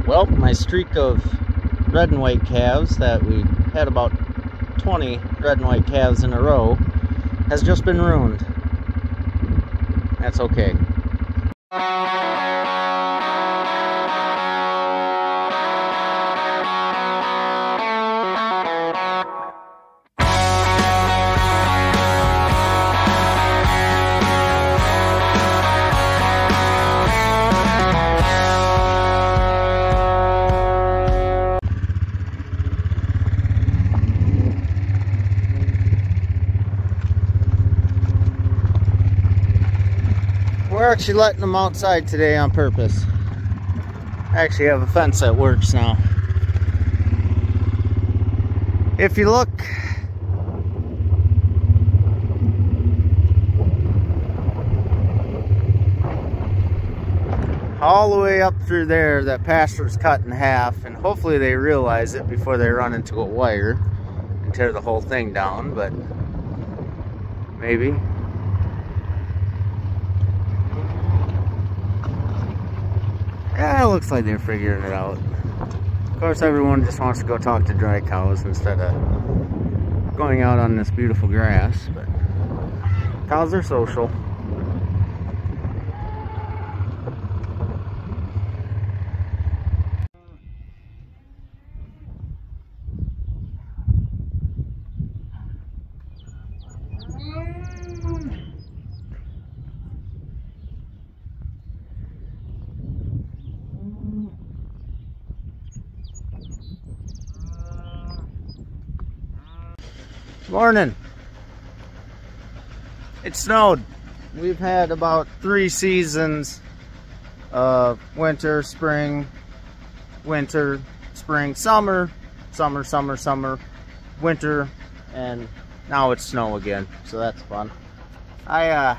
Well, my streak of red and white calves that we had about 20 red and white calves in a row has just been ruined. That's okay. We're actually letting them outside today on purpose. I actually have a fence that works now. If you look all the way up through there, that pasture's cut in half, and hopefully they realize it before they run into a wire and tear the whole thing down, but maybe. Yeah, it looks like they're figuring it out. Of course, everyone just wants to go talk to dry cows instead of going out on this beautiful grass, but cows are social. Morning. It snowed. We've had about 3 seasons of winter, spring, winter, spring, summer, summer, summer, summer, winter, and now it's snow again, so that's fun. I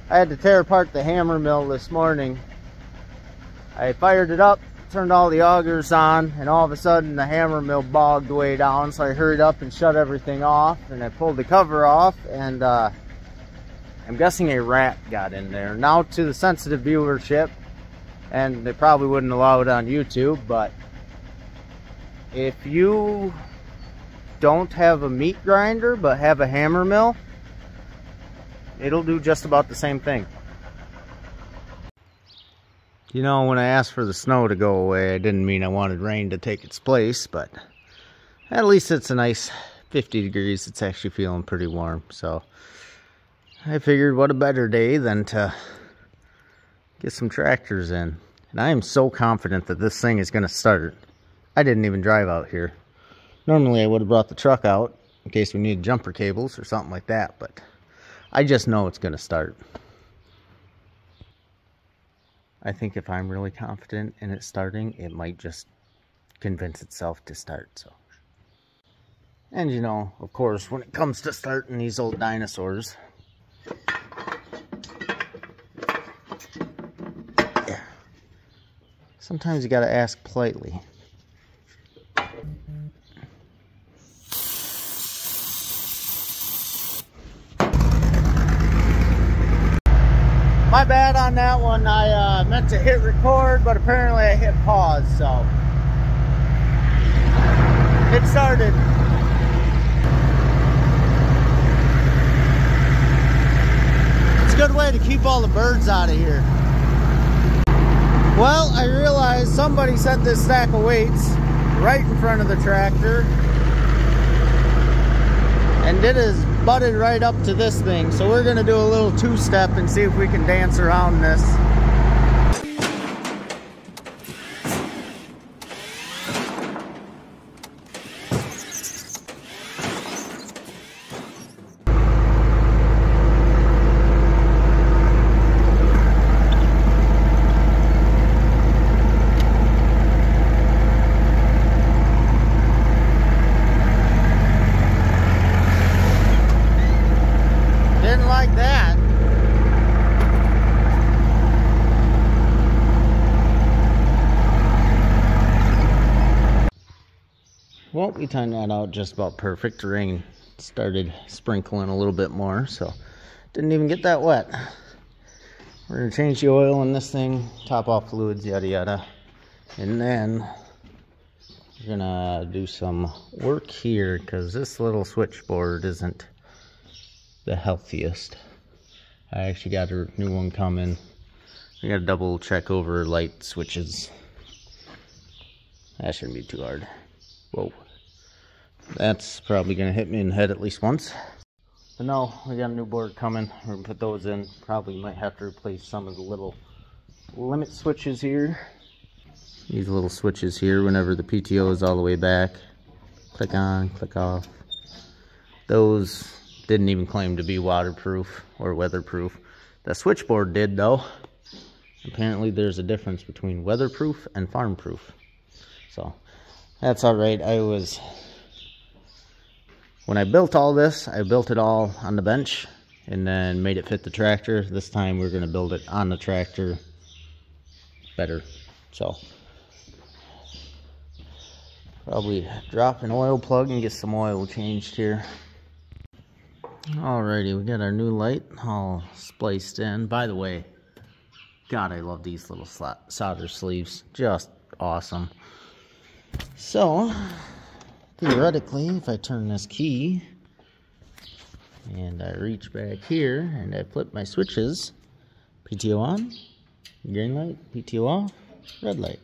had to tear apart the hammer mill this morning. I fired it up, turned all the augers on, and all of a sudden the hammer mill bogged way down, so I hurried up and shut everything off, and I pulled the cover off, and I'm guessing a rat got in there. Now, to the sensitive viewership, and they probably wouldn't allow it on YouTube, but if you don't have a meat grinder but have a hammer mill, it'll do just about the same thing. You know, when I asked for the snow to go away, I didn't mean I wanted rain to take its place, but at least it's a nice 50 degrees. It's actually feeling pretty warm, so I figured what a better day than to get some tractors in. And I am so confident that this thing is going to start. I didn't even drive out here. Normally I would have brought the truck out in case we needed jumper cables or something like that, but I just know it's going to start. I think if I'm really confident in it starting, it might just convince itself to start. So, and you know, of course, when it comes to starting these old dinosaurs, yeah, sometimes you gotta ask politely. My bad on that one. I meant to hit record, but apparently I hit pause, so it started. It's a good way to keep all the birds out of here. Well, I realized somebody set this stack of weights right in front of the tractor, and it is butted right up to this thing, so we're gonna do a little two-step and see if we can dance around this. Like that. Well, we timed that out just about perfect. The rain started sprinkling a little bit more, so didn't even get that wet. We're gonna change the oil in this thing, top off fluids, yada yada, And then we're gonna do some work here because this little switchboard isn't the healthiest. I actually got a new one coming. I gotta double check over light switches. That shouldn't be too hard. Whoa. That's probably gonna hit me in the head at least once. But no, we got a new board coming. We're gonna put those in. Probably might have to replace some of the little limit switches here. These little switches here, whenever the PTO is all the way back. Click on, click off. Those didn't even claim to be waterproof or weatherproof. The switchboard did though. Apparently there's a difference between weatherproof and farmproof. So that's alright. When I built all this, I built it all on the bench and then made it fit the tractor. This time we're gonna build it on the tractor better. So probably drop an oil plug and get some oil changed here. Alrighty, we got our new light all spliced in. By the way, God, I love these little solder sleeves. Just awesome. So, theoretically, if I turn this key and I reach back here and I flip my switches, PTO on, green light, PTO off, red light.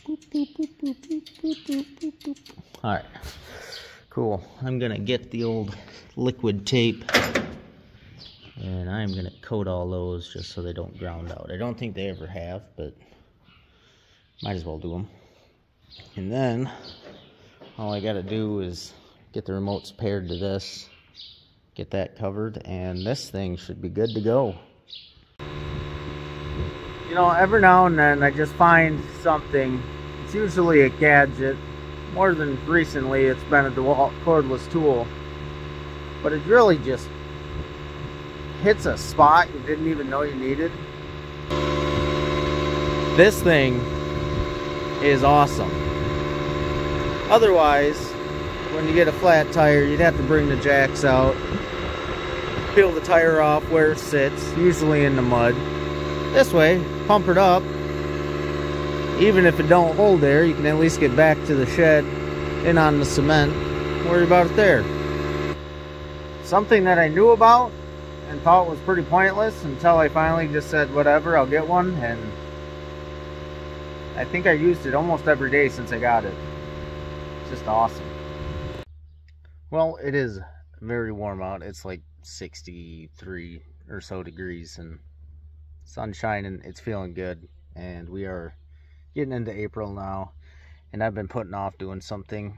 Boop, boop, boop, boop, boop, boop, boop, boop, boop. All right, cool. I'm gonna get the old liquid tape and I'm gonna coat all those just so they don't ground out. I don't think they ever have, but might as well do them. And then all I gotta do is get the remotes paired to this, get that covered, and this thing should be good to go. You know, every now and then I just find something. It's usually a gadget. More than recently, it's been a DeWalt cordless tool. But it really just hits a spot you didn't even know you needed. This thing is awesome. Otherwise, when you get a flat tire, you'd have to bring the jacks out, peel the tire off where it sits, usually in the mud. This way, pump it up. Even if it don't hold there, you can at least get back to the shed and on the cement. Worry about it there. Something that I knew about and thought was pretty pointless until I finally just said, whatever, I'll get one. And I think I used it almost every day since I got it. It's just awesome. Well, it is very warm out. It's like 63 or so degrees and sun shining. It's feeling good, and we are getting into April now, and I've been putting off doing something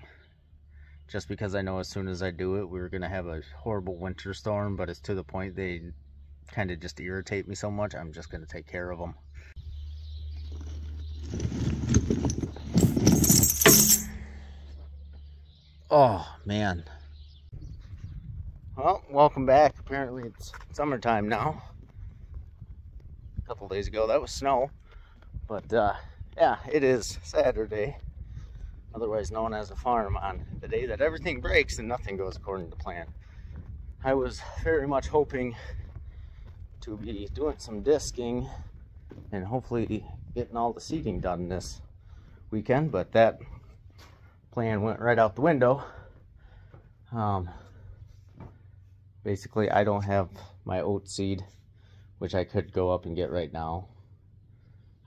just because I know as soon as I do it, we're gonna have a horrible winter storm. But it's to the point they kind of just irritate me so much, I'm just gonna take care of them. Oh man. Well, welcome back. Apparently it's summertime now. A couple days ago that was snow, but yeah, it is Saturday, otherwise known as a farm, on the day that everything breaks and nothing goes according to plan. I was very much hoping to be doing some disking and hopefully getting all the seeding done this weekend, but that plan went right out the window. Basically, I don't have my oat seed, which I could go up and get right now.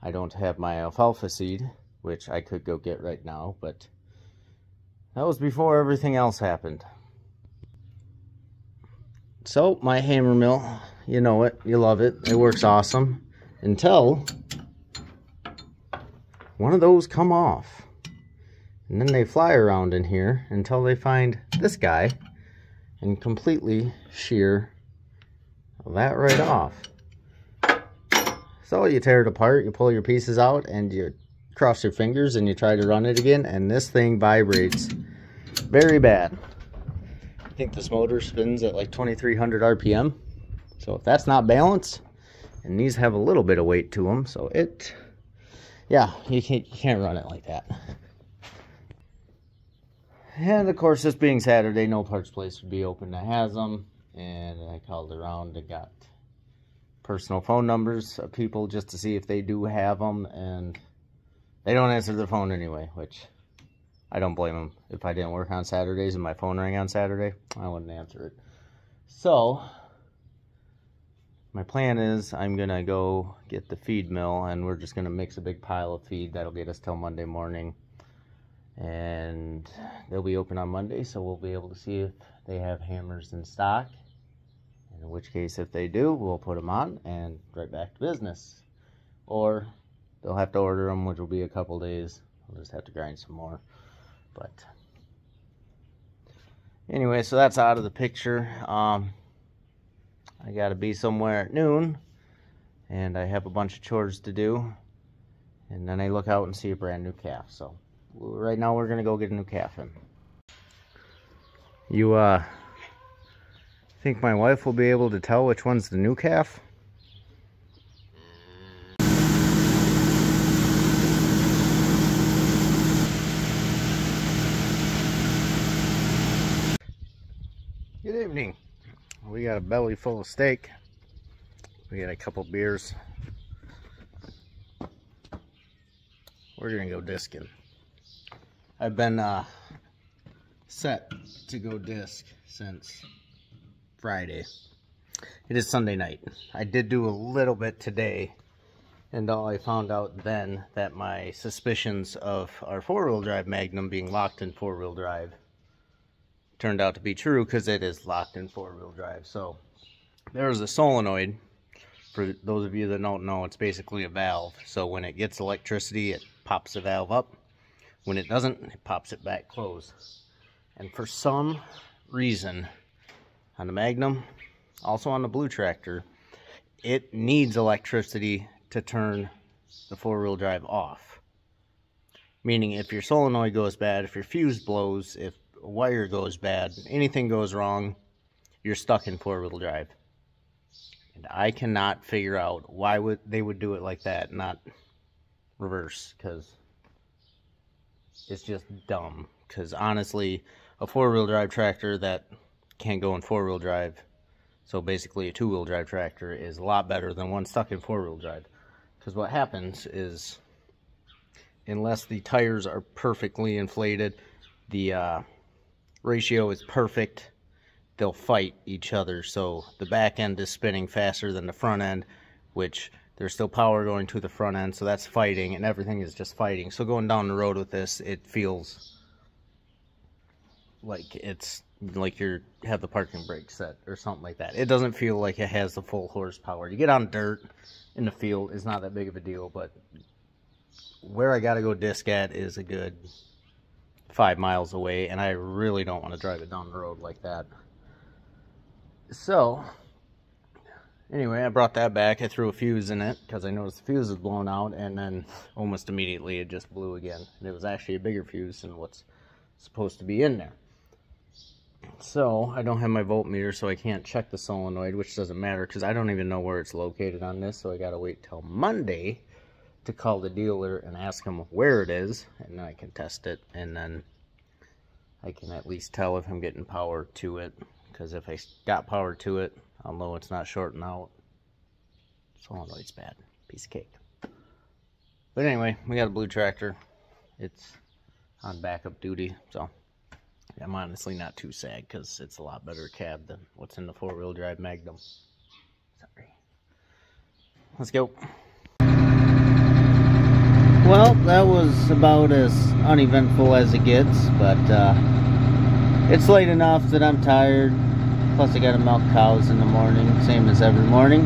I don't have my alfalfa seed, which I could go get right now, but that was before everything else happened. So, my hammer mill, you know it, you love it, it works awesome, until one of those come off. And then they fly around in here until they find this guy and completely shear that right off. So you tear it apart, you pull your pieces out, and you cross your fingers and you try to run it again, and this thing vibrates very bad. I think this motor spins at like 2300 RPM. So if that's not balanced, and these have a little bit of weight to them, so it, yeah, you can't run it like that. And of course, this being Saturday, no parts place would be open that has them, and I called around and got personal phone numbers of people just to see if they do have them, and they don't answer their phone anyway, which I don't blame them. If I didn't work on Saturdays and my phone rang on Saturday, I wouldn't answer it. So my plan is I'm gonna go get the feed mill, and we're just gonna mix a big pile of feed that'll get us till Monday morning, and they'll be open on Monday, so we'll be able to see if they have hammers in stock. In which case, if they do, we'll put them on and right back to business. Or they'll have to order them, which will be a couple days. We'll just have to grind some more. But anyway, so that's out of the picture. I got to be somewhere at noon, and I have a bunch of chores to do. And then I look out and see a brand new calf. So right now we're going to go get a new calf in. You think my wife will be able to tell which one's the new calf? Good evening. We got a belly full of steak. We got a couple beers. We're gonna go discing. I've been set to go disc since Friday. It is Sunday night. I did do a little bit today, and I found out then that my suspicions of our four-wheel drive Magnum being locked in four-wheel drive turned out to be true, because it is locked in four-wheel drive. So there's a solenoid. For those of you that don't know, it's basically a valve. So when it gets electricity, it pops the valve up. When it doesn't, it pops it back closed. And for some reason, on the Magnum, also on the Blue Tractor, it needs electricity to turn the four-wheel drive off. Meaning if your solenoid goes bad, if your fuse blows, if a wire goes bad, anything goes wrong, you're stuck in four-wheel drive. And I cannot figure out why they would do it like that, not reverse, because it's just dumb. Because honestly, a four-wheel drive tractor that can't go in four-wheel drive, so basically a two-wheel drive tractor, is a lot better than one stuck in four-wheel drive. Because what happens is, unless the tires are perfectly inflated, the ratio is perfect, they'll fight each other. So the back end is spinning faster than the front end, which there's still power going to the front end, so that's fighting, and everything is just fighting. So going down the road with this, it feels like it's like you have the parking brake set or something like that. It doesn't feel like it has the full horsepower. You get on dirt in the field, it's not that big of a deal, but where I gotta go disc at is a good 5 miles away, and I really don't want to drive it down the road like that. So anyway, I brought that back. I threw a fuse in it because I noticed the fuse was blown out, and then almost immediately it just blew again. And it was actually a bigger fuse than what's supposed to be in there. So I don't have my voltmeter, so I can't check the solenoid, which doesn't matter because I don't even know where it's located on this. So I gotta wait till Monday to call the dealer and ask him where it is, and then I can test it, and then I can at least tell if I'm getting power to it. Because if I got power to it, I'll know it's not shorting out. Solenoid's bad. Piece of cake. But anyway, we got a Blue Tractor. It's on backup duty, so I'm honestly not too sad because it's a lot better cab than what's in the four-wheel drive Magnum. Sorry. Let's go. Well, that was about as uneventful as it gets, but it's late enough that I'm tired. Plus I gotta milk cows in the morning, same as every morning.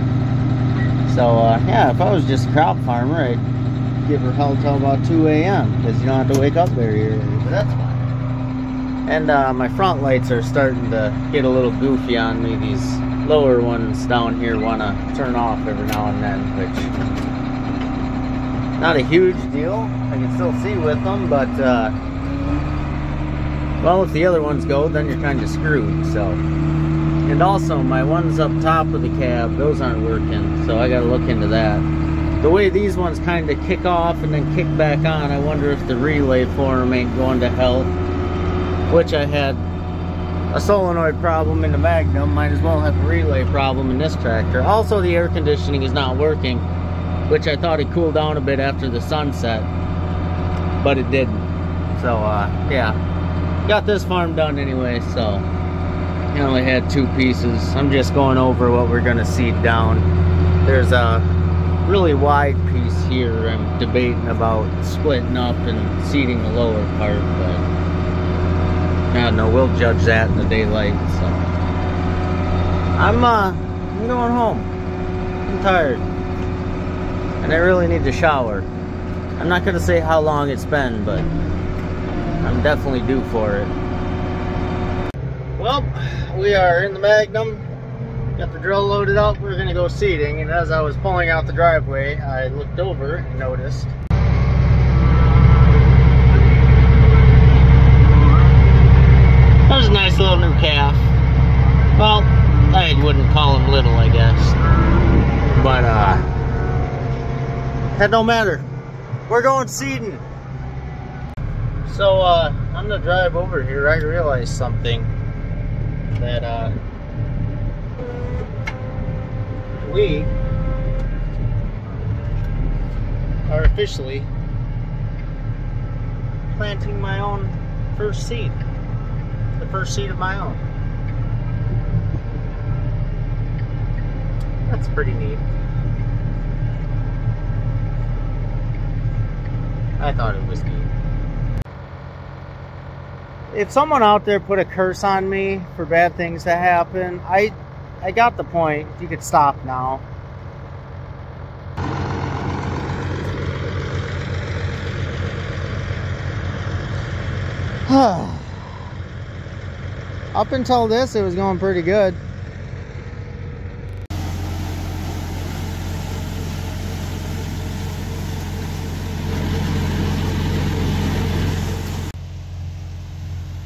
So yeah, if I was just a crop farmer, I'd give her hell till about 2 a.m. because you don't have to wake up very early, but that's fine. And my front lights are starting to get a little goofy on me. These lower ones down here want to turn off every now and then, which not a huge deal. I can still see with them, but well, if the other ones go, then you're kind of screwed. So, and also my ones up top of the cab, those aren't working, so I gotta look into that. The way these ones kind of kick off and then kick back on, I wonder if the relay for them ain't going to hell, which I had a solenoid problem in the Magnum, might as well have a relay problem in this tractor. Also, the air conditioning is not working, which I thought it cooled down a bit after the sunset, but it didn't. So yeah, got this farm done anyway, so I only had 2 pieces. I'm just going over what we're gonna seed down. There's a really wide piece here I'm debating about splitting up and seeding the lower part, but I don't know, we'll judge that in the daylight. So I'm going home. I'm tired and I really need to shower. I'm not gonna say how long it's been, but I'm definitely due for it. Well, we are in the Magnum. Got the drill loaded up. We're gonna go seeding, and as I was pulling out the driveway, I looked over and noticed there's a nice little new calf. Well, I wouldn't call him little, I guess, but that don't matter. We're going seeding. So on the drive over here, I realized something, that we are officially planting my own first seed. The first seed of my own. That's pretty neat. I thought it was neat. If someone out there put a curse on me for bad things to happen, I got the point. You could stop now. Up until this, it was going pretty good.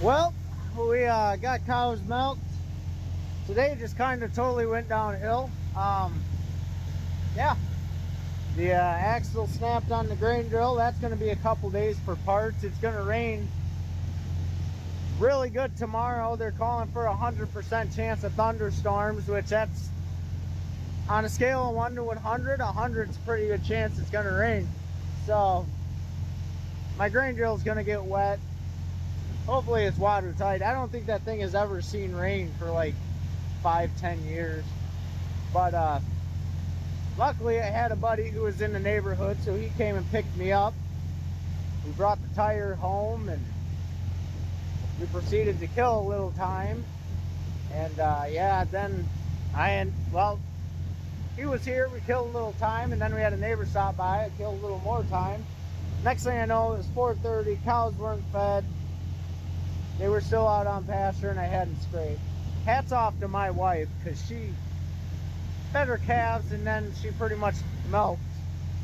Well, we got cows milked. Today just kind of totally went downhill. Yeah, the axle snapped on the grain drill. That's going to be a couple days for parts. It's going to rain really good tomorrow. They're calling for 100% chance of thunderstorms, which that's on a scale of 1 to 100. 100's a pretty good chance it's going to rain. So my grain drill is going to get wet. Hopefully it's watertight. I don't think that thing has ever seen rain for like 5-10 years. But luckily I had a buddy who was in the neighborhood, so he came and picked me up. We brought the tire home and we proceeded to kill a little time. And yeah, then well, he was here, we killed a little time, and then we had a neighbor stop by. I killed a little more time. Next thing I know, it was 4:30, cows weren't fed. They were still out on pasture and I hadn't scraped. Hats off to my wife, because she fed her calves and then she pretty much milked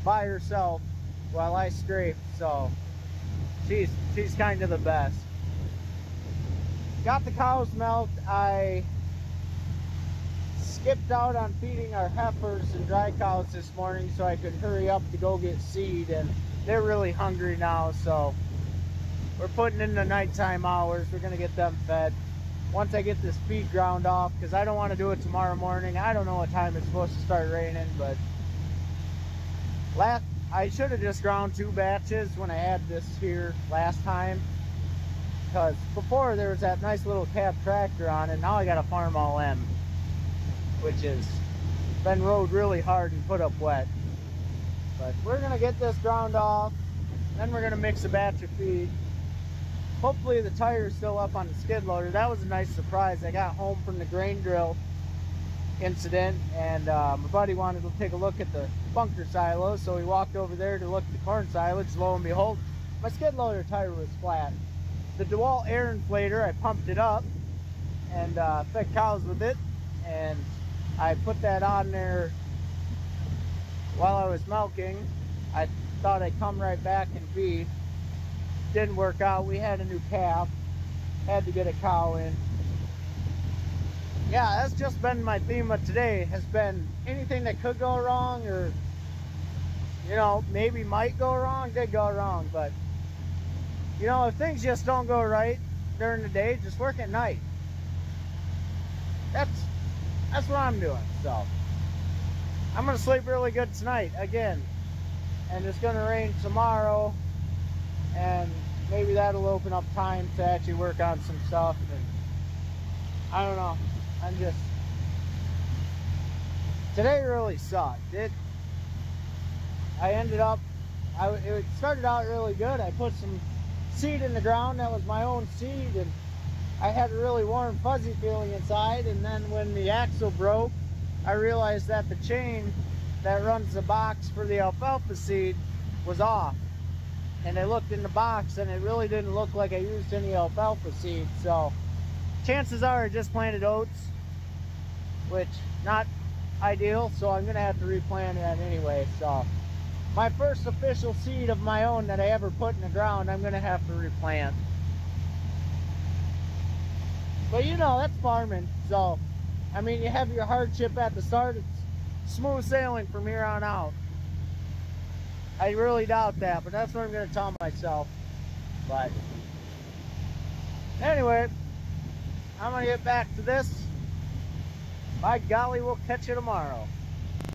by herself while I scraped. So she's kind of the best. Got the cows milked. I skipped out on feeding our heifers and dry cows this morning so I could hurry up to go get seed, and they're really hungry now, so we're putting in the nighttime hours. We're going to get them fed once I get this feed ground off, because I don't want to do it tomorrow morning. I don't know what time it's supposed to start raining, but I should have just ground 2 batches when I had this here last time, because before there was that nice little cab tractor on it. Now I got a Farm All M, which has been rode really hard and put up wet. But we're going to get this ground off, then we're going to mix a batch of feed. Hopefully the tire is still up on the skid loader. That was a nice surprise. I got home from the grain drill incident, and my buddy wanted to take a look at the bunker silo, so we walked over there to look at the corn silage. Lo and behold, my skid loader tire was flat. The DeWalt air inflator, I pumped it up and fed cows with it, and I put that on there while I was milking. I thought I'd come right back and feed. Didn't work out. We had a new calf, had to get a cow in. Yeah, that's just been my theme of today, has been anything that could go wrong, or you know, maybe might go wrong, did go wrong. But you know, if things just don't go right during the day, just work at night. that's what I'm doing. So I'm gonna sleep really good tonight again, and it's gonna rain tomorrow, and maybe that'll open up time to actually work on some stuff. And I don't know, I'm just, today really sucked. I ended up, it started out really good. I put some seed in the ground that was my own seed, and I had a really warm fuzzy feeling inside. And then when the axle broke, I realized that the chain that runs the box for the alfalfa seed was off. And I looked in the box and it really didn't look like I used any alfalfa seed. So chances are I just planted oats, which not ideal, so I'm gonna have to replant that anyway. So my first official seed of my own that I ever put in the ground, I'm gonna have to replant. But you know, that's farming. So I mean, you have your hardship at the start, it's smooth sailing from here on out. I really doubt that, but that's what I'm gonna tell myself. But anyway, I'm gonna get back to this. By golly, we'll catch you tomorrow.